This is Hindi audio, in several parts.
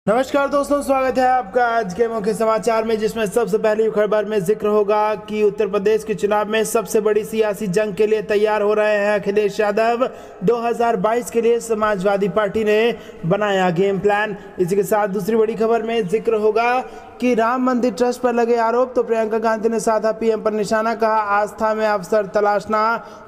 नमस्कार दोस्तों, स्वागत है आपका आज के मुख्य समाचार में, जिसमें सबसे पहली खबर में जिक्र होगा कि उत्तर प्रदेश के चुनाव में सबसे बड़ी सियासी जंग के लिए तैयार हो रहे हैं अखिलेश यादव। 2022 के लिए समाजवादी पार्टी ने बनाया गेम प्लान। इसी के साथ दूसरी बड़ी खबर में जिक्र होगा कि राम मंदिर ट्रस्ट पर लगे आरोप, तो प्रियंका गांधी ने साधा पीएम पर निशाना, कहा आस्था में अवसर तलाशना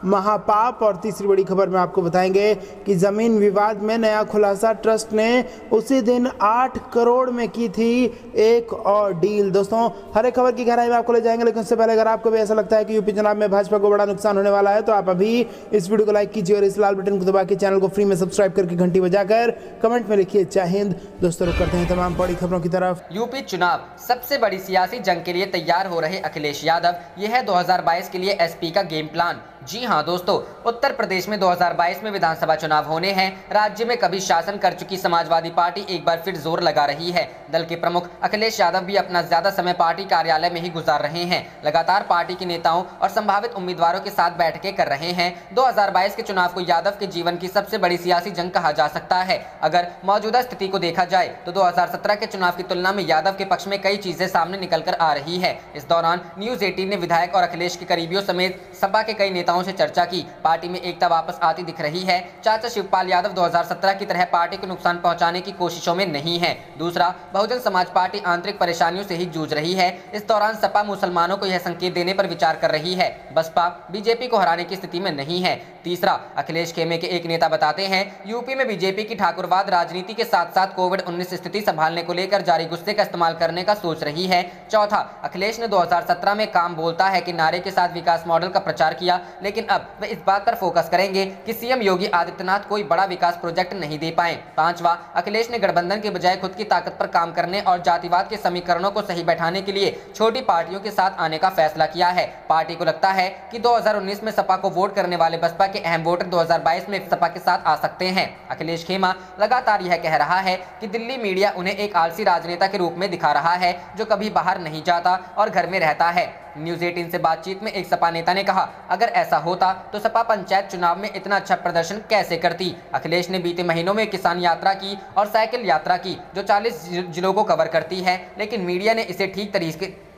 महापाप। और तीसरी बड़ी खबर में आपको बताएंगे कि जमीन विवाद में नया खुलासा, ट्रस्ट ने उसी दिन 8 करोड़ में की थी एक और डील। दोस्तों, हर एक खबर की गहराई में आपको ले जाएंगे, लेकिन उससे पहले अगर आपको भी ऐसा लगता है कि यूपी चुनाव में भाजपा को बड़ा नुकसान होने वाला है, तो आप अभी इस वीडियो को लाइक कीजिए और इस लाल बटन को दबा के चैनल को फ्री में सब्सक्राइब करके घंटी बजाकर कमेंट में लिखिए जय हिंद। दोस्तों, रुक करते हैं तमाम बड़ी खबरों की तरफ। यूपी चुनाव सबसे बड़ी सियासी जंग के लिए तैयार हो रहे अखिलेश यादव, यह है 2022 के लिए एसपी का गेम प्लान। जी हां दोस्तों, उत्तर प्रदेश में 2022 में विधानसभा चुनाव होने हैं। राज्य में कभी शासन कर चुकी समाजवादी पार्टी एक बार फिर जोर लगा रही है। दल के प्रमुख अखिलेश यादव भी अपना ज्यादा समय पार्टी कार्यालय में ही गुजार रहे हैं। लगातार पार्टी के नेताओं और संभावित उम्मीदवारों के साथ बैठकें कर रहे हैं। 2022 के चुनाव को यादव के जीवन की सबसे बड़ी सियासी जंग कहा जा सकता है। अगर मौजूदा स्थिति को देखा जाए तो 2017 के चुनाव की तुलना में यादव के पक्ष में कई चीजें सामने निकल कर आ रही है। इस दौरान न्यूज 18 ने विधायक और अखिलेश के करीबियों समेत सपा के कई नेताओं से चर्चा की। पार्टी में एकता वापस आती दिख रही है। चाचा शिवपाल यादव 2017 की तरह पार्टी को नुकसान पहुंचाने की कोशिशों में नहीं है। दूसरा, बहुजन समाज पार्टी आंतरिक परेशानियों से ही जूझ रही है। इस दौरान सपा मुसलमानों को यह संकेत देने पर विचार कर रही है। बसपा बीजेपी को हराने की स्थिति में नहीं है। तीसरा, अखिलेश खेमे के एक नेता बताते हैं, यूपी में बीजेपी की ठाकुरवाद राजनीति के साथ साथ कोविड-19 स्थिति संभालने को लेकर जारी गुस्से का इस्तेमाल करने का सोच रही है। चौथा, अखिलेश ने 2017 में काम बोलता है कि नारे के साथ विकास मॉडल का प्रचार किया, लेकिन अब वे इस बात पर फोकस करेंगे कि सीएम योगी आदित्यनाथ कोई बड़ा विकास प्रोजेक्ट नहीं दे पाए। पांचवा, अखिलेश ने गठबंधन के बजाय खुद की ताकत पर काम करने और जातिवाद के समीकरणों को सही बैठाने के लिए छोटी पार्टियों के साथ आने का फैसला किया है। पार्टी को लगता है कि 2019 में सपा को वोट करने वाले बसपा के अहम वोटर 2022 में सपा के साथ आ सकते हैं। अखिलेश खेमा लगातार यह कह रहा है कि दिल्ली मीडिया उन्हें एक आलसी राजनेता के रूप में दिखा रहा है, जो कभी बाहर नहीं जाता और घर में रहता है। न्यूज 18 से बातचीत में एक सपा नेता ने कहा, अगर ऐसा होता तो सपा पंचायत चुनाव में इतना अच्छा प्रदर्शन कैसे करती। अखिलेश ने बीते महीनों में किसान यात्रा की और साइकिल यात्रा की, जो 40 जिलों को कवर करती है, लेकिन मीडिया ने इसे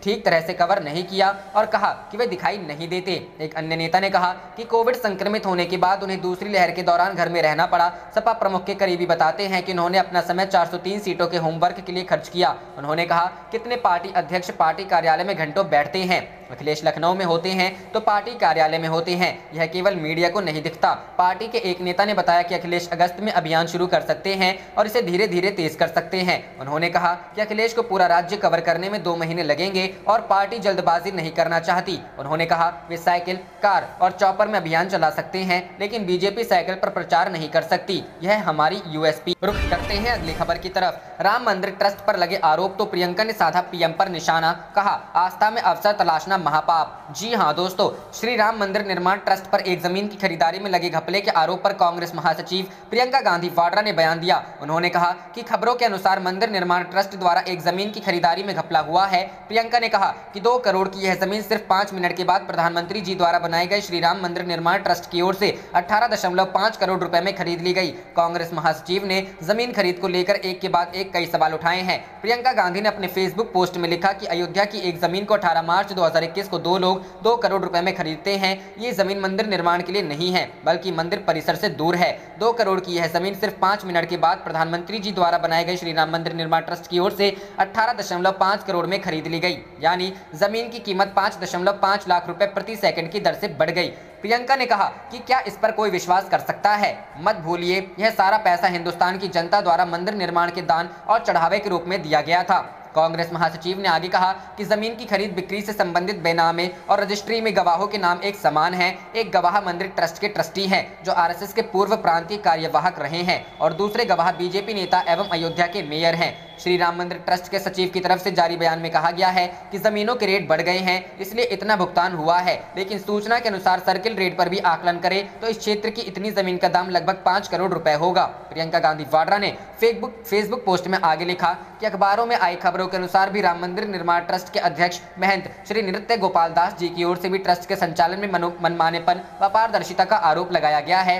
ठीक तरह से कवर नहीं किया और कहा कि वे दिखाई नहीं देते। एक अन्य नेता ने कहा कि कोविड संक्रमित होने के बाद उन्हें दूसरी लहर के दौरान घर में रहना पड़ा। सपा प्रमुख के करीबी बताते हैं कि उन्होंने अपना समय 403 सीटों के होमवर्क के लिए खर्च किया। उन्होंने कहा, कितने पार्टी अध्यक्ष पार्टी कार्यालय में घंटों बैठते हैं। अखिलेश लखनऊ में होते हैं तो पार्टी कार्यालय में होते हैं, यह केवल मीडिया को नहीं दिखता। पार्टी के एक नेता ने बताया कि अखिलेश अगस्त में अभियान शुरू कर सकते हैं और इसे धीरे धीरे तेज कर सकते हैं। उन्होंने कहा कि अखिलेश को पूरा राज्य कवर करने में 2 महीने लगेंगे और पार्टी जल्दबाजी नहीं करना चाहती। उन्होंने कहा, वे साइकिल, कार और चॉपर में अभियान चला सकते हैं, लेकिन बीजेपी साइकिल पर प्रचार नहीं कर सकती। यह हमारी यूएसपी। रुख करते हैं अगली खबर की तरफ। राम मंदिर ट्रस्ट पर लगे आरोप, तो प्रियंका ने साधा पीएम पर निशाना, कहा आस्था में अवसर तलाशना महापाप। जी हां दोस्तों, श्री राम मंदिर निर्माण ट्रस्ट पर एक जमीन की खरीदारी में लगे घपले के आरोप पर कांग्रेस महासचिव प्रियंका गांधी वाड्रा ने बयान दिया। उन्होंने कहा कि खबरों के अनुसार मंदिर निर्माण ट्रस्ट द्वारा एक जमीन की खरीदारी में घपला हुआ है। प्रियंका ने कहा कि 2 करोड़ की यह जमीन सिर्फ 5 मिनट के बाद प्रधानमंत्री जी द्वारा बनाए गए श्री राम मंदिर निर्माण ट्रस्ट की ओर से 18.5 करोड़ रुपए में खरीद ली गई। कांग्रेस महासचिव ने जमीन खरीद को लेकर एक के बाद एक कई सवाल उठाए हैं। प्रियंका गांधी ने अपने फेसबुक पोस्ट में लिखा कि अयोध्या की एक जमीन को 18 मार्च 2021 को 2 लोग 2 करोड़ रुपए में खरीदते हैं। ये जमीन मंदिर निर्माण के लिए नहीं है, बल्कि मंदिर परिसर से दूर है। 2 करोड़ की यह जमीन सिर्फ 5 मिनट के बाद प्रधानमंत्री जी द्वारा बनाए गए श्री राम मंदिर निर्माण ट्रस्ट की ओर से 18.5 करोड़ में खरीद ली गई, यानी जमीन की कीमत 5.5 लाख रुपए प्रति सेकंड की दर से बढ़ गई। प्रियंका ने कहा कि क्या इस पर कोई विश्वास कर सकता है। मत भूलिए, यह सारा पैसा हिंदुस्तान की जनता द्वारा मंदिर निर्माण के दान और चढ़ावे के रूप में दिया गया था। कांग्रेस महासचिव ने आगे कहा कि जमीन की खरीद बिक्री से संबंधित बेनामे और रजिस्ट्री में गवाहों के नाम एक समान हैं। एक गवाह मंदिर ट्रस्ट के ट्रस्टी हैं, जो आरएसएस के पूर्व प्रांतीय कार्यवाहक रहे हैं, और दूसरे गवाह बीजेपी नेता एवं अयोध्या के मेयर हैं। श्री राम मंदिर ट्रस्ट के सचिव की तरफ से जारी बयान में कहा गया है कि जमीनों के रेट बढ़ गए हैं, इसलिए इतना भुगतान हुआ है, लेकिन सूचना के अनुसार सर्किल रेट पर भी आकलन करें तो इस क्षेत्र की इतनी जमीन का दाम लगभग 5 करोड़ रुपए होगा। प्रियंका गांधी वाड्रा ने फेसबुक पोस्ट में आगे लिखा कि अखबारों में आई खबरों के अनुसार भी राम मंदिर निर्माण ट्रस्ट के अध्यक्ष महंत श्री नृत्य गोपाल दास जी की ओर से भी ट्रस्ट के संचालन में मनमानेपन व पारदर्शिता का आरोप लगाया गया है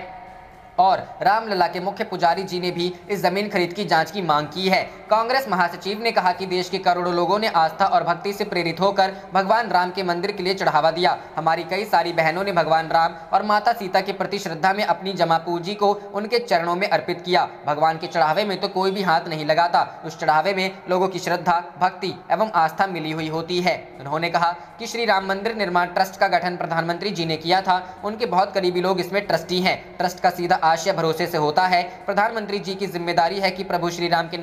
और रामलला के मुख्य पुजारी जी ने भी इस जमीन खरीद की जांच की मांग की है। कांग्रेस महासचिव ने कहा कि देश के करोड़ों लोगों ने आस्था और भक्ति से प्रेरित होकर भगवान राम के मंदिर के लिए चढ़ावा दिया। हमारी कई सारी बहनों ने भगवान राम और माता सीता के प्रति श्रद्धा में अपनी जमा पूंजी को उनके चरणों में अर्पित किया। भगवान के चढ़ावे में तो कोई भी हाथ नहीं लगाता, उस चढ़ावे में लोगों की श्रद्धा, भक्ति एवं आस्था मिली हुई होती है। उन्होंने कहा कि श्री राम मंदिर निर्माण ट्रस्ट का गठन प्रधानमंत्री जी ने किया था, उनके बहुत करीबी लोग इसमें ट्रस्टी हैं। ट्रस्ट का सीधा आशय भरोसे से होता है। प्रधानमंत्री जी की जिम्मेदारी है कि प्रभु श्री राम के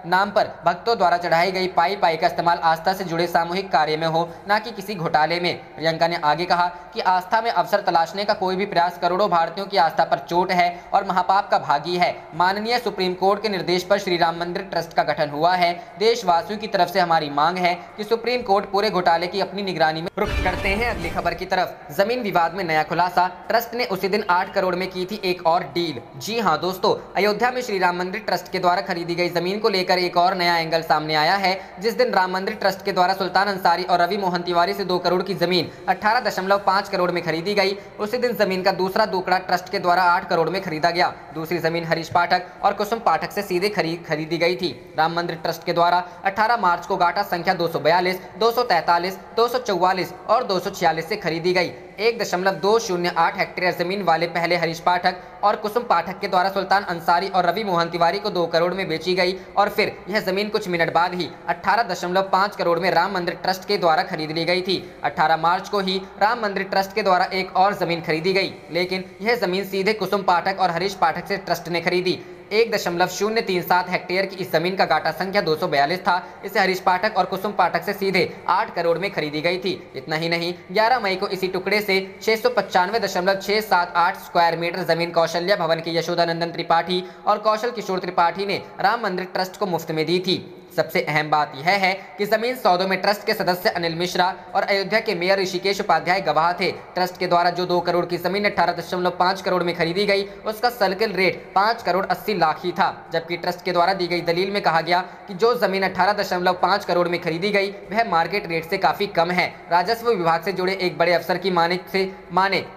नाम पर भक्तों द्वारा चढ़ाई गई पाई का इस्तेमाल आस्था से जुड़े सामूहिक कार्य में हो, न कि किसी घोटाले में। प्रियंका ने आगे कहा कि आस्था में अवसर तलाशने का कोई भी प्रयास करोड़ों भारतीयों की आस्था पर चोट है और महापाप का भागी है। माननीय सुप्रीम कोर्ट के निर्देश पर श्री राम मंदिर ट्रस्ट का गठन हुआ है। देशवासियों की तरफ से हमारी मांग है कि सुप्रीम कोर्ट पूरे घोटाले की अपनी निगरानी में रुख करते हैं। अगली खबर की तरफ, जमीन विवाद में नया खुलासा, ट्रस्ट ने उसी दिन 8 करोड़ में की थी एक और डील। जी हां दोस्तों, अयोध्या में श्री राम मंदिर ट्रस्ट के द्वारा खरीदी गई जमीन को लेकर एक और नया एंगल सामने आया है। जिस दिन राम मंदिर ट्रस्ट के द्वारा सुल्तान अंसारी और रवि मोहन तिवारी से 2 करोड़ की जमीन 18.5 करोड़ में खरीदी गई, उसी दिन जमीन का दूसरा टुकड़ा ट्रस्ट के द्वारा 8 करोड़ में खरीदा गया। दूसरी जमीन हरीश पाठक और कुसुम पाठक से सीधे खरीदी गई थी। राम मंदिर ट्रस्ट के द्वारा 18 मार्च को गाटा संख्या 242, 243, 244 और 246 से खरीदी गई। 1.208 हेक्टेयर जमीन वाले पहले हरीश पाठक और कुसुम पाठक के द्वारा सुल्तान अंसारी और रवि मोहन तिवारी को 2 करोड़ में बेची गई और फिर यह जमीन कुछ मिनट बाद ही 18.5 करोड़ में राम मंदिर ट्रस्ट के द्वारा खरीद ली गई थी। 18 मार्च को ही राम मंदिर ट्रस्ट के द्वारा एक और जमीन खरीदी गई, लेकिन यह जमीन सीधे कुसुम पाठक और हरीश पाठक से ट्रस्ट ने खरीदी। 1.037 हेक्टेयर की इस जमीन का गाटा संख्या 242 था। इसे हरीश पाठक और कुसुम पाठक से सीधे 8 करोड़ में खरीदी गई थी। इतना ही नहीं, 11 मई को इसी टुकड़े से 695.678 स्क्वायर मीटर जमीन कौशल्या भवन के यशोदानंदन त्रिपाठी और कौशल किशोर त्रिपाठी ने राम मंदिर ट्रस्ट को मुफ्त में दी थी। सबसे अहम बात यह है कि जमीन सौदों में ट्रस्ट के सदस्य अनिल मिश्रा और अयोध्या के मेयर ऋषिकेश उपाध्याय गवाह थे। ट्रस्ट के द्वारा जो 2 करोड़ की जमीन 18.5 करोड़ में खरीदी गई, उसका सर्किल रेट 5 करोड़ 80 लाख ही था, जबकि ट्रस्ट के द्वारा दी गई दलील में कहा गया कि जो जमीन 18.5 करोड़ में खरीदी गई वह मार्केट रेट से काफी कम है। राजस्व विभाग से जुड़े एक बड़े अफसर की माने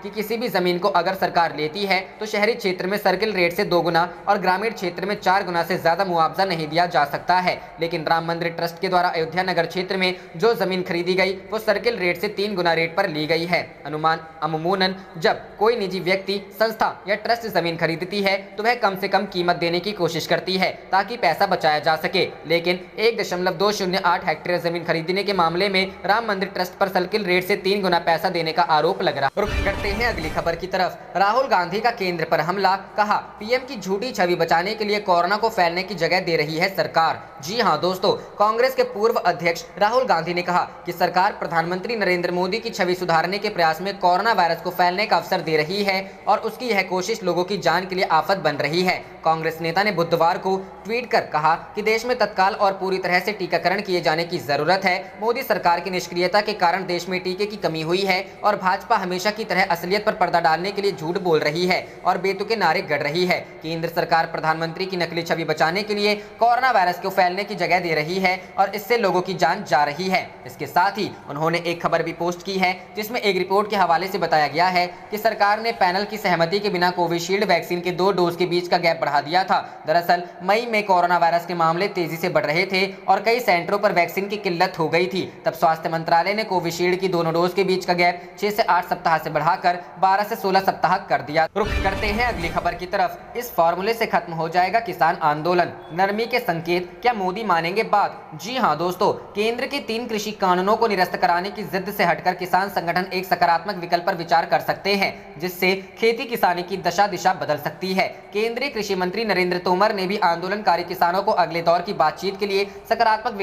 कि किसी भी जमीन को अगर सरकार लेती है तो शहरी क्षेत्र में सर्किल रेट से 2 गुना और ग्रामीण क्षेत्र में 4 गुना से ज्यादा मुआवजा नहीं दिया जा सकता है। लेकिन राम मंदिर ट्रस्ट के द्वारा अयोध्या नगर क्षेत्र में जो जमीन खरीदी गई वो सर्किल रेट से 3 गुना रेट पर ली गई है। अमूमन जब कोई निजी व्यक्ति, संस्था या ट्रस्ट जमीन खरीदती है तो वह कम से कम कीमत देने की कोशिश करती है ताकि पैसा बचाया जा सके, लेकिन 1.208 हेक्टेयर जमीन खरीदने के मामले में राम मंदिर ट्रस्ट पर सर्किल रेट से 3 गुना पैसा देने का आरोप लग रहा। रुख करते हैं अगली खबर की तरफ, राहुल गांधी का केंद्र पर हमला, कहा पीएम की झूठी छवि बचाने के लिए कोरोना को फैलने की जगह दे रही है सरकार। जी हां दोस्तों, कांग्रेस के पूर्व अध्यक्ष राहुल गांधी ने कहा कि सरकार प्रधानमंत्री नरेंद्र मोदी की छवि सुधारने के प्रयास में कोरोना वायरस को फैलने का अवसर दे रही है और उसकी यह कोशिश लोगों की जान के लिए आफत बन रही है। कांग्रेस नेता ने बुधवार को ट्वीट कर कहा कि देश में तत्काल और पूरी तरह से टीकाकरण किए जाने की जरूरत है। मोदी सरकार की निष्क्रियता के कारण देश में टीके की कमी हुई है और भाजपा हमेशा की तरह असलियत पर पर्दा डालने के लिए झूठ बोल रही है और बेतुके नारे गढ़ रही है। केंद्र सरकार प्रधानमंत्री की नकली छवि बचाने के लिए कोरोना वायरस को फैलने की जगह दे रही है और इससे लोगों की जान जा रही है। इसके साथ ही उन्होंने एक खबर भी पोस्ट की है जिसमें एक रिपोर्ट के हवाले से बताया गया है कि सरकार ने पैनल की सहमति के बिना कोविशील्ड वैक्सीन के 2 डोज के बीच का गैप बढ़ा दिया था। दरअसल मई में कोरोना वायरस के मामले तेजी से बढ़ रहे थे और कई सेंटरों पर वैक्सीन की किल्लत हो गई थी। तब स्वास्थ्य मंत्रालय ने कोविशील्ड की दोनों डोज के बीच का गैप 6 से 8 सप्ताह से बढ़ाकर 12 से 16 सप्ताह कर दिया। रुख करते हैं अगली खबर की तरफ, इस फॉर्मूले से खत्म हो जाएगा किसान आंदोलन, नरमी के संकेत, क्या मोदी मानेंगे बात। जी हां दोस्तों, केंद्र के 3 कृषि कानूनों को निरस्त कराने की जिद से हटकर किसान संगठन एक सकारात्मक विकल्प पर विचार कर सकते हैं जिससे खेती किसानी की दशा दिशा बदल सकती है। केंद्रीय कृषि मंत्री नरेंद्र तोमर ने भी आंदोलनकारी किसानों को अगले दौर की बातचीत के लिए सकारात्मक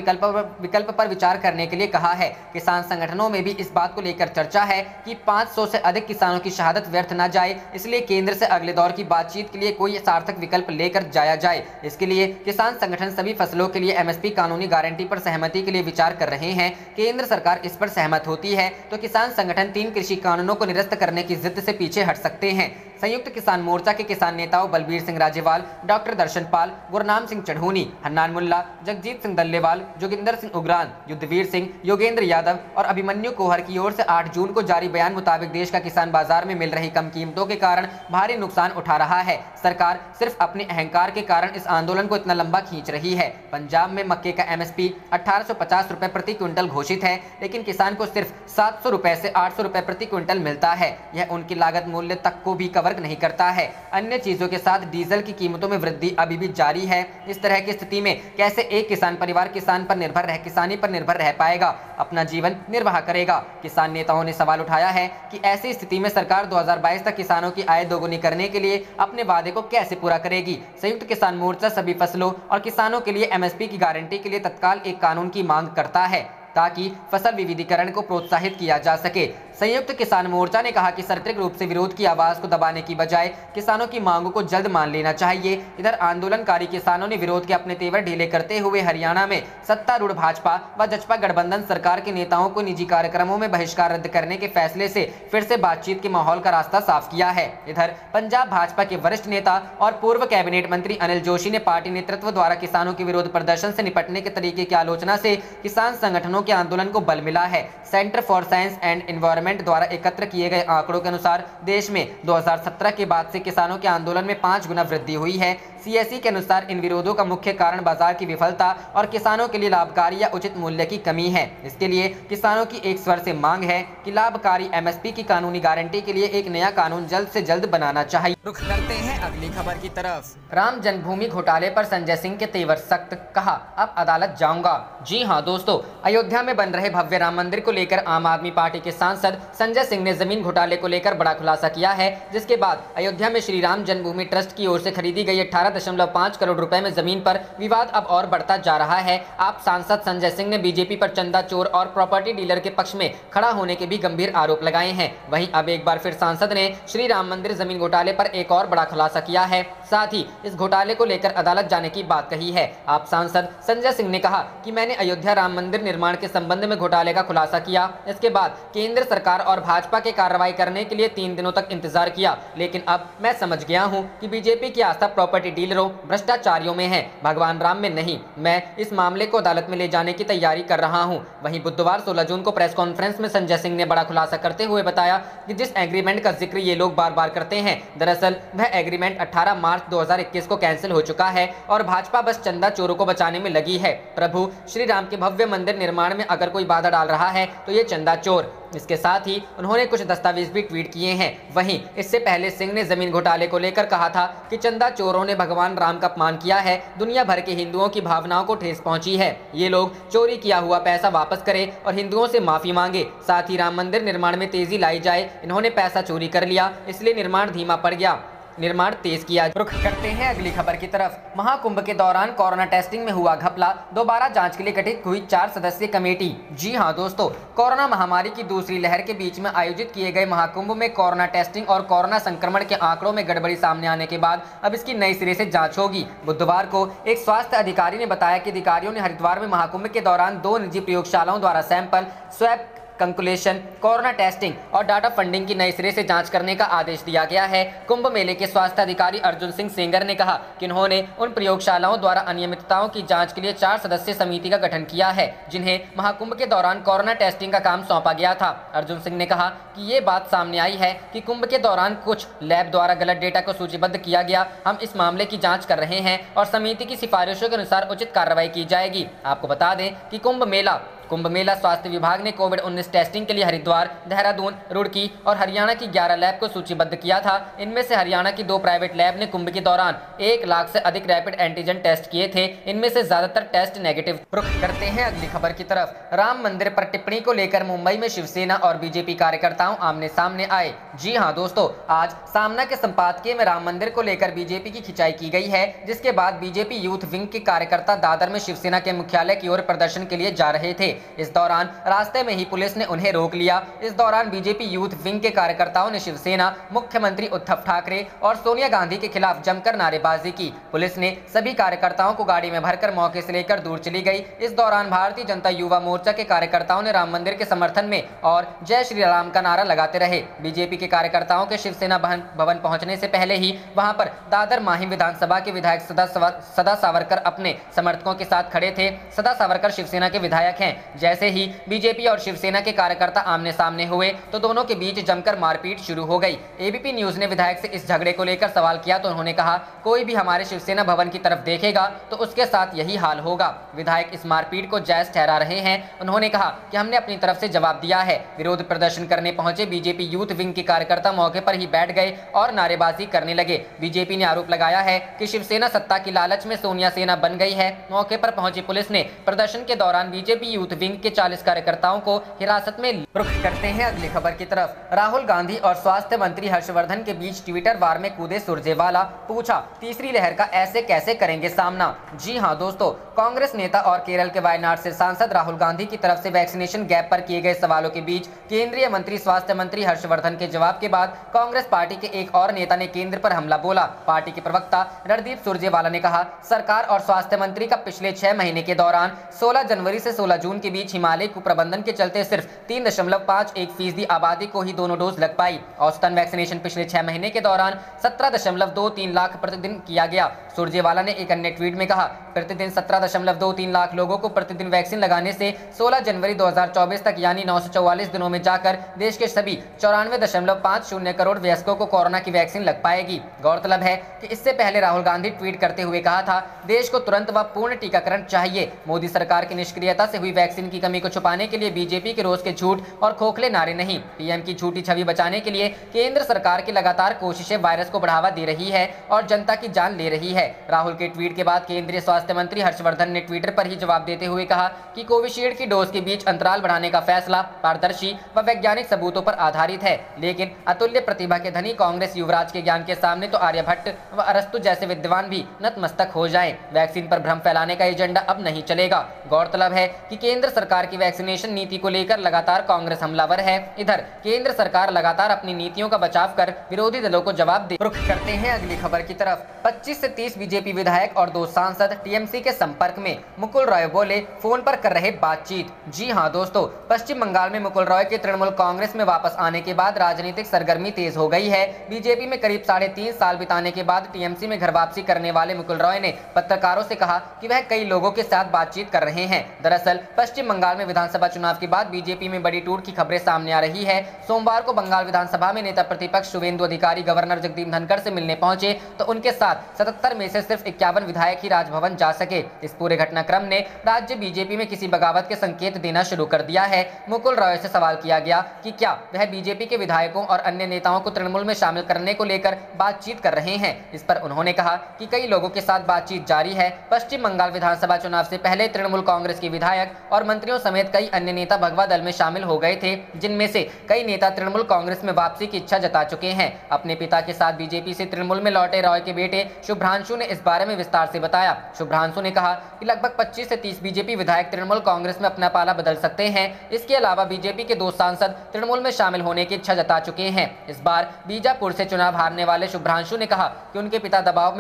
विकल्प पर विचार करने के लिए कहा है। किसान संगठनों में भी इस बात को लेकर चर्चा है कि 500 से अधिक किसानों की शहादत व्यर्थ न जाए, इसलिए केंद्र से अगले दौर की बातचीत के लिए कोई सार्थक विकल्प लेकर जाया जाए। इसके लिए किसान संगठन सभी फसलों के लिए एमएसपी कानूनी गारंटी पर सहमति के लिए विचार कर रहे हैं। केंद्र सरकार इस पर सहमत होती है तो किसान संगठन 3 कृषि कानूनों को निरस्त करने की जिद से पीछे हट सकते हैं। संयुक्त किसान मोर्चा के किसान नेताओं बलबीर सिंह राजेवाल, डॉक्टर दर्शन पाल, गुरनाम सिंह चढ़ूनी, हन्नान मुल्ला, जगजीत सिंह दल्लेवाल, जोगिंदर सिंह उग्रान, युद्धवीर सिंह, योगेंद्र यादव और अभिमन्यु कोहर की ओर से 8 जून को जारी बयान मुताबिक देश का किसान बाजार में मिल रही कम कीमतों के कारण भारी नुकसान उठा रहा है। सरकार सिर्फ अपने अहंकार के कारण इस आंदोलन को इतना लंबा खींच रही है। पंजाब में मक्के का MSP 1850 रुपए प्रति क्विंटल घोषित है, लेकिन किसान को सिर्फ 700 रुपए से 800 रुपए प्रति क्विंटल मिलता है। यह उनकी लागत मूल्य तक को भी कवर नहीं करता है। अन्य चीजों के साथ डीजल की कीमतों में वृद्धि अभी भी जारी है। इस तरह की स्थिति में कैसे एक किसान परिवार किसानी पर निर्भर रह पाएगा, अपना जीवन निर्वाह करेगा? किसान नेताओं ने सवाल उठाया है कि ऐसी स्थिति में सरकार 2022 तक किसानों की आय दोगुनी करने के लिए अपने वादे को कैसे पूरा करेगी? संयुक्त किसान मोर्चा सभी फसलों और किसानों के लिए MSP की गारंटी के लिए तत्काल एक कानून की मांग करता है ताकि फसल विविधीकरण को प्रोत्साहित किया जा सके। संयुक्त किसान मोर्चा ने कहा कि सैद्धांतिक रूप से विरोध की आवाज को दबाने की बजाय किसानों की मांगों को जल्द मान लेना चाहिए। इधर आंदोलनकारी किसानों ने विरोध के अपने तेवर ढीले करते हुए हरियाणा में सत्तारूढ़ भाजपा व जसपा गठबंधन सरकार के नेताओं को निजी कार्यक्रमों में बहिष्कार रद्द करने के फैसले से फिर से बातचीत के माहौल का रास्ता साफ किया है। इधर पंजाब भाजपा के वरिष्ठ नेता और पूर्व कैबिनेट मंत्री अनिल जोशी ने पार्टी नेतृत्व द्वारा किसानों के विरोध प्रदर्शन से निपटने के तरीके की आलोचना से किसान संगठनों के आंदोलन को बल मिला है। Centre for science and environment द्वारा एकत्र किए गए आंकड़ों के अनुसार देश में 2017 के बाद से किसानों के आंदोलन में 5 गुना वृद्धि हुई है। CSE के अनुसार इन विरोधों का मुख्य कारण बाजार की विफलता और किसानों के लिए लाभकारी या उचित मूल्य की कमी है। इसके लिए किसानों की एक स्वर से मांग है कि लाभकारी MSP की कानूनी गारंटी के लिए एक नया कानून जल्द से जल्द बनाना चाहिए। रुख करते हैं अगली खबर की तरफ। राम जन्मभूमि घोटाले पर संजय सिंह के तेवर सख्त, कहा अब अदालत जाऊंगा। जी हां दोस्तों, अयोध्या में बन रहे भव्य राम मंदिर को लेकर आम आदमी पार्टी के सांसद संजय सिंह ने जमीन घोटाले को लेकर बड़ा खुलासा किया है, जिसके बाद अयोध्या में श्री राम जन्मभूमि ट्रस्ट की ओर से खरीदी गई 18.5 करोड़ रुपए में जमीन पर विवाद अब और बढ़ता जा रहा है। आप सांसद संजय सिंह ने बीजेपी पर चंदा चोर और प्रॉपर्टी डीलर के पक्ष में खड़ा होने के भी गंभीर आरोप लगाए हैं। वहीं अब एक बार फिर सांसद ने श्री राम मंदिर जमीन घोटाले पर एक और बड़ा खुलासा किया है। साथ ही इस घोटाले को लेकर अदालत जाने की बात कही है। आप सांसद संजय सिंह ने कहा कि मैंने अयोध्या राम मंदिर निर्माण के संबंध में घोटाले का खुलासा किया। इसके बाद केंद्र सरकार और भाजपा के कार्रवाई करने के लिए 3 दिनों तक इंतजार किया, लेकिन अब मैं समझ गया हूं कि बीजेपी की आस्था प्रॉपर्टी डीलरों, भ्रष्टाचारियों में है, भगवान राम में नहीं। मैं इस मामले को अदालत में ले जाने की तैयारी कर रहा हूं। वहीं बुधवार 16 जून को प्रेस कॉन्फ्रेंस में संजय सिंह ने बड़ा खुलासा करते हुए बताया कि जिस एग्रीमेंट का जिक्र ये लोग बार बार करते हैं, दरअसल वह एग्रीमेंट 18 मार्च 2021 को कैंसिल हो चुका है और भाजपा बस चंदा चोरों को बचाने में लगी है। प्रभु श्री राम के भव्य मंदिर निर्माण में अगर कोई बाधा डाल रहा है तो ये चंदा चोर। इसके साथ ही उन्होंने कुछ दस्तावेज भी ट्वीट किए हैं। वहीं इससे पहले सिंह ने जमीन घोटाले को लेकर कहा था कि चंदा चोरों ने भगवान राम का अपमान किया है, दुनिया भर के हिंदुओं की भावनाओं को ठेस पहुंची है। ये लोग चोरी किया हुआ पैसा वापस करें और हिंदुओं से माफी मांगे, साथ ही राम मंदिर निर्माण में तेजी लाई जाए। इन्होंने पैसा चोरी कर लिया, इसलिए निर्माण धीमा पड़ गया, निर्माण तेज किया। रुख करते हैं अगली खबर की तरफ। महाकुंभ के दौरान कोरोना टेस्टिंग में हुआ घपला, दोबारा जांच के लिए गठित हुई 4 सदस्यीय कमेटी। जी हां दोस्तों, कोरोना महामारी की दूसरी लहर के बीच में आयोजित किए गए महाकुंभ में कोरोना टेस्टिंग और कोरोना संक्रमण के आंकड़ों में गड़बड़ी सामने आने के बाद अब इसकी नई सिरे से जांच होगी। बुधवार को एक स्वास्थ्य अधिकारी ने बताया कि अधिकारियों ने हरिद्वार में महाकुंभ के दौरान 2 निजी प्रयोगशालाओं द्वारा सैंपल, स्वैब कंकुलेशन, कोरोना टेस्टिंग और डाटा फंडिंग की नई सिरे से जांच करने का आदेश दिया गया है। कुंभ मेले के स्वास्थ्य अधिकारी अर्जुन सिंह सेंगर ने कहा कि उन्होंने उन प्रयोगशालाओं द्वारा अनियमितताओं की जांच के लिए 4 सदस्यीय समिति का गठन किया है, जिन्हें महाकुंभ के दौरान कोरोना टेस्टिंग का काम सौंपा गया था। अर्जुन सिंह ने कहा कि ये बात सामने आई है कि कुंभ के दौरान कुछ लैब द्वारा गलत डेटा को सूचीबद्ध किया गया। हम इस मामले की जाँच कर रहे हैं और समिति की सिफारिशों के अनुसार उचित कार्रवाई की जाएगी। आपको बता दें कि कुंभ मेला स्वास्थ्य विभाग ने कोविड-19 टेस्टिंग के लिए हरिद्वार, देहरादून, रुड़की और हरियाणा की 11 लैब को सूचीबद्ध किया था। इनमें से हरियाणा की 2 प्राइवेट लैब ने कुंभ के दौरान 1 लाख से अधिक रैपिड एंटीजन टेस्ट किए थे। इनमें से ज्यादातर टेस्ट नेगेटिव। रुख करते हैं अगली खबर की तरफ। राम मंदिर पर टिप्पणी को लेकर मुंबई में शिवसेना और बीजेपी कार्यकर्ताओं आमने सामने आए। जी हाँ दोस्तों, आज सामना के संपादकीय में राम मंदिर को लेकर बीजेपी की खिंचाई की गई है, जिसके बाद बीजेपी यूथ विंग के कार्यकर्ता दादर में शिवसेना के मुख्यालय की ओर प्रदर्शन के लिए जा रहे थे। इस दौरान रास्ते में ही पुलिस ने उन्हें रोक लिया। इस दौरान बीजेपी यूथ विंग के कार्यकर्ताओं ने शिवसेना, मुख्यमंत्री उद्धव ठाकरे और सोनिया गांधी के खिलाफ जमकर नारेबाजी की। पुलिस ने सभी कार्यकर्ताओं को गाड़ी में भरकर मौके से लेकर दूर चली गई। इस दौरान भारतीय जनता युवा मोर्चा के कार्यकर्ताओं ने राम मंदिर के समर्थन में और जय श्री राम का नारा लगाते रहे। बीजेपी के कार्यकर्ताओं के शिवसेना भवन पहुंचने से पहले ही वहां पर दादर माहिम विधानसभा के विधायक सदा सावरकर अपने समर्थकों के साथ खड़े थे। सदा सावरकर शिवसेना के विधायक हैं। जैसे ही बीजेपी और शिवसेना के कार्यकर्ता आमने सामने हुए तो दोनों के बीच जमकर मारपीट शुरू हो गई। एबीपी न्यूज ने विधायक से इस झगड़े को लेकर सवाल किया तो उन्होंने कहा, कोई भी हमारे शिवसेना भवन की तरफ देखेगा तो उसके साथ यही हाल होगा। विधायक इस मारपीट को जायज ठहरा रहे हैं। उन्होंने कहा कि हमने अपनी तरफ से जवाब दिया है। विरोध प्रदर्शन करने पहुंचे बीजेपी यूथ विंग के कार्यकर्ता मौके पर ही बैठ गए और नारेबाजी करने लगे। बीजेपी ने आरोप लगाया है कि शिवसेना सत्ता की लालच में सोनिया सेना बन गई है। मौके पर पहुंची पुलिस ने प्रदर्शन के दौरान बीजेपी यूथ विंग के 40 कार्यकर्ताओं को हिरासत में। रुख करते हैं अगली खबर की तरफ। राहुल गांधी और स्वास्थ्य मंत्री हर्षवर्धन के बीच ट्विटर वार में कूदे सुरजेवाला, पूछा तीसरी लहर का ऐसे कैसे करेंगे सामना। जी हां दोस्तों, कांग्रेस नेता और केरल के वायनाड से सांसद राहुल गांधी की तरफ से वैक्सीनेशन गैप पर किए गए सवालों के बीच केंद्रीय मंत्री स्वास्थ्य मंत्री हर्षवर्धन के जवाब के बाद कांग्रेस पार्टी के एक और नेता ने केंद्र पर हमला बोला। पार्टी के प्रवक्ता रणदीप सुरजेवाला ने कहा, सरकार और स्वास्थ्य मंत्री का पिछले 6 महीने के दौरान 16 जनवरी से 16 जून के बीच हिमालय कुप्रबंधन के चलते सिर्फ 3.51% आबादी को ही दोनों डोज लग पाई। औसतन वैक्सीनेशन पिछले 6 महीने के दौरान 17.23 लाख प्रतिदिन किया गया। सुरजेवाला ने एक अन्य ट्वीट में कहा, प्रतिदिन 17.23 लाख लोगों को प्रतिदिन वैक्सीन लगाने से 16 जनवरी 2024 तक यानी 944 दिनों में जाकर देश के सभी 94.50 करोड़ वयस्कों को कोरोना की वैक्सीन लग पाएगी। गौरतलब है कि इससे पहले राहुल गांधी ट्वीट करते हुए कहा था, देश को तुरंत व पूर्ण टीकाकरण चाहिए। मोदी सरकार की निष्क्रियता से हुई वैक्सीन की कमी को छुपाने के लिए बीजेपी के रोज के झूठ और खोखले नारे नहीं, पीएम की झूठी छवि बचाने के लिए केंद्र सरकार की लगातार कोशिशें वायरस को बढ़ावा दे रही है और जनता की जान ले रही है। राहुल के ट्वीट के बाद केंद्रीय स्वास्थ्य मंत्री हर्षवर्धन ने ट्विटर पर ही जवाब देते हुए कहा कि कोविशील्ड की डोज के बीच अंतराल बढ़ाने का फैसला पारदर्शी व वैज्ञानिक सबूतों पर आधारित है, लेकिन अतुल्य प्रतिभा के धनी कांग्रेस युवराज के ज्ञान के सामने तो आर्यभट्ट व अरस्तु जैसे विद्वान भी नतमस्तक हो जाएं। वैक्सीन पर भ्रम फैलाने का एजेंडा अब नहीं चलेगा। गौरतलब है कि केंद्र सरकार की वैक्सीनेशन नीति को लेकर लगातार कांग्रेस हमलावर है। इधर केंद्र सरकार लगातार अपनी नीतियों का बचाव कर विरोधी दलों को जवाब दे। रुख करते हैं अगली खबर की तरफ। 25 से 30 बीजेपी विधायक और 2 सांसद टीएमसी के संपर्क में, मुकुल रॉय बोले फोन पर कर रहे बातचीत। जी हां दोस्तों, पश्चिम बंगाल में मुकुल रॉय के तृणमूल कांग्रेस में वापस आने के बाद राजनीतिक सरगर्मी तेज हो गई है। बीजेपी में करीब 3.5 साल बिताने के बाद टीएमसी में घर वापसी करने वाले मुकुल रॉय ने पत्रकारों से कहा कि वह कई लोगों के साथ बातचीत कर रहे हैं। दरअसल पश्चिम बंगाल में विधानसभा चुनाव के बाद बीजेपी में बड़ी टूट की खबरें सामने आ रही है। सोमवार को बंगाल विधानसभा में नेता प्रतिपक्ष शुवेंदु अधिकारी गवर्नर जगदीप धनखड़ से मिलने पहुंचे तो उनके साथ 77 में से सिर्फ 51 विधायक ही राजभवन जा सके। इस पूरे घटनाक्रम ने राज्य बीजेपी में किसी बगावत के संकेत देना शुरू कर दिया है। मुकुल रॉय से सवाल किया गया कि क्या वह बीजेपी के विधायकों और अन्य नेताओं को तृणमूल में शामिल करने को लेकर बातचीत कर रहे हैं। इस पर उन्होंने कहा कि कई लोगों के साथ बातचीत जारी है। पश्चिम बंगाल विधानसभा चुनाव से पहले तृणमूल कांग्रेस के विधायक और मंत्रियों समेत कई अन्य नेता भगवा दल में शामिल हो गए थे, जिनमें से कई नेता तृणमूल कांग्रेस में वापसी की इच्छा जता चुके हैं। अपने पिता के साथ बीजेपी से तृणमूल में लौटे रॉय के बेटे शुभ्रांशु ने इस बारे में विस्तार से बताया। शुभ्रांशु ने कहा कि लगभग 25 से 30 बीजेपी विधायक तृणमूल कांग्रेस में अपना पाला बदल सकते हैं। इसके अलावा बीजेपी के 2 सांसद तृणमूल में शामिल होने की इच्छा जता चुके हैं। इस बार बीजापुर से चुनाव हारने वाले शुभ्रांशु ने कहा कि उनके पिता दबाव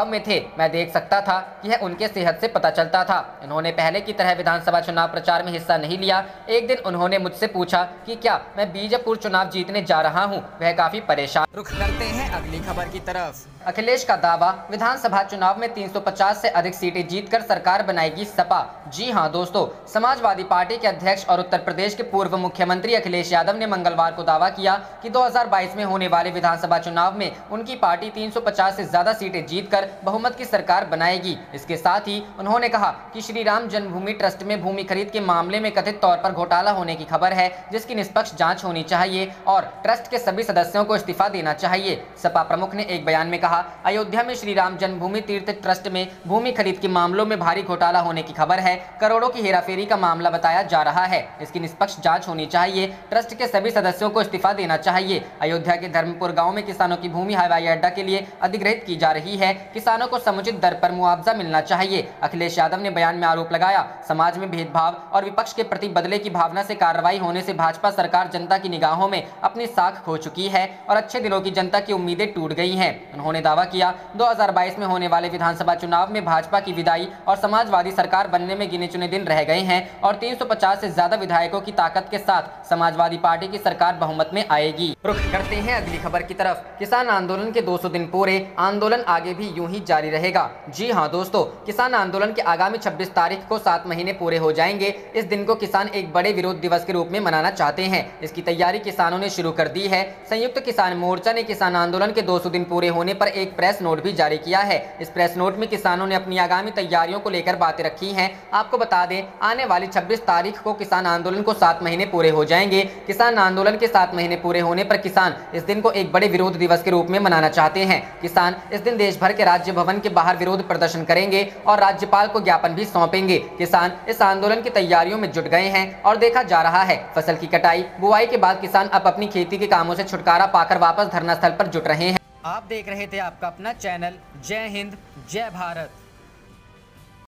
में थे। मैं देख सकता था कि यह उनके सेहत से पता चलता था। इन्होंने पहले की तरह विधानसभा चुनाव प्रचार में हिस्सा नहीं लिया। एक दिन उन्होंने मुझसे पूछा कि क्या मैं बीजापुर चुनाव जीतने जा रहा हूं। वह काफी परेशान। रुख करते हैं अगली खबर की तरफ। अखिलेश का दावा, विधानसभा चुनाव में 350 से अधिक सीटें जीतकर सरकार बनाएगी सपा। जी हां दोस्तों, समाजवादी पार्टी के अध्यक्ष और उत्तर प्रदेश के पूर्व मुख्यमंत्री अखिलेश यादव ने मंगलवार को दावा किया कि 2022 में होने वाले विधानसभा चुनाव में उनकी पार्टी 350 से ज्यादा सीटें जीतकर बहुमत की सरकार बनाएगी। इसके साथ ही उन्होंने कहा कि श्री राम जन्मभूमि ट्रस्ट में भूमि खरीद के मामले में कथित तौर पर घोटाला होने की खबर है, जिसकी निष्पक्ष जांच होनी चाहिए और ट्रस्ट के सभी सदस्यों को इस्तीफा देना चाहिए। सपा प्रमुख ने एक बयान में कहा, अयोध्या में श्री राम जन्मभूमि तीर्थ ट्रस्ट में भूमि खरीद के मामलों में भारी घोटाला होने की खबर है। करोड़ों की हेराफेरी का मामला बताया जा रहा है। इसकी निष्पक्ष जांच होनी चाहिए। ट्रस्ट के सभी सदस्यों को इस्तीफा देना चाहिए। अयोध्या के धर्मपुर गांव में किसानों की भूमि हवाई अड्डा के लिए अधिग्रहित की जा रही है। किसानों को समुचित दर पर मुआवजा मिलना चाहिए। अखिलेश यादव ने बयान में आरोप लगाया, समाज में भेदभाव और विपक्ष के प्रति बदले की भावना से कार्रवाई होने से भाजपा सरकार जनता की निगाहों में अपनी साख खो चुकी है और अच्छे दिनों की जनता की उम्मीदें टूट गई हैं। उन्होंने दावा किया, 2022 में होने वाले विधानसभा चुनाव में भाजपा की विदाई और समाजवादी सरकार बनने में गिने चुने दिन रह गए हैं और 350 से ज्यादा विधायकों की ताकत के साथ समाजवादी पार्टी की सरकार बहुमत में आएगी। रुख करते हैं अगली खबर की तरफ। किसान आंदोलन के 200 दिन पूरे, आंदोलन आगे भी यूं ही जारी रहेगा। जी हां दोस्तों, किसान आंदोलन के आगामी 26 तारीख को 7 महीने पूरे हो जाएंगे। इस दिन को किसान एक बड़े विरोध दिवस के रूप में मनाना चाहते हैं। इसकी तैयारी किसानों ने शुरू कर दी है। संयुक्त किसान मोर्चा ने किसान आंदोलन के 200 दिन पूरे होने पर एक प्रेस नोट भी जारी किया है। इस प्रेस नोट में किसानों ने अपनी आगामी तैयारियों को लेकर बातें रखी हैं। आपको बता दें, आने वाली 26 तारीख को किसान आंदोलन को 7 महीने पूरे हो जाएंगे। किसान आंदोलन के 7 महीने पूरे होने पर किसान इस दिन को एक बड़े विरोध दिवस के रूप में मनाना चाहते हैं। किसान इस दिन देश भर के राज्य भवन के बाहर विरोध प्रदर्शन करेंगे और राज्यपाल को ज्ञापन भी सौंपेंगे। किसान इस आंदोलन की तैयारियों में जुट गए हैं और देखा जा रहा है फसल की कटाई बुआई के बाद किसान अब अपनी खेती के कामों से छुटकारा पाकर वापस धरना स्थल पर जुट रहे हैं। आप देख रहे थे आपका अपना चैनल जय हिंद जय भारत।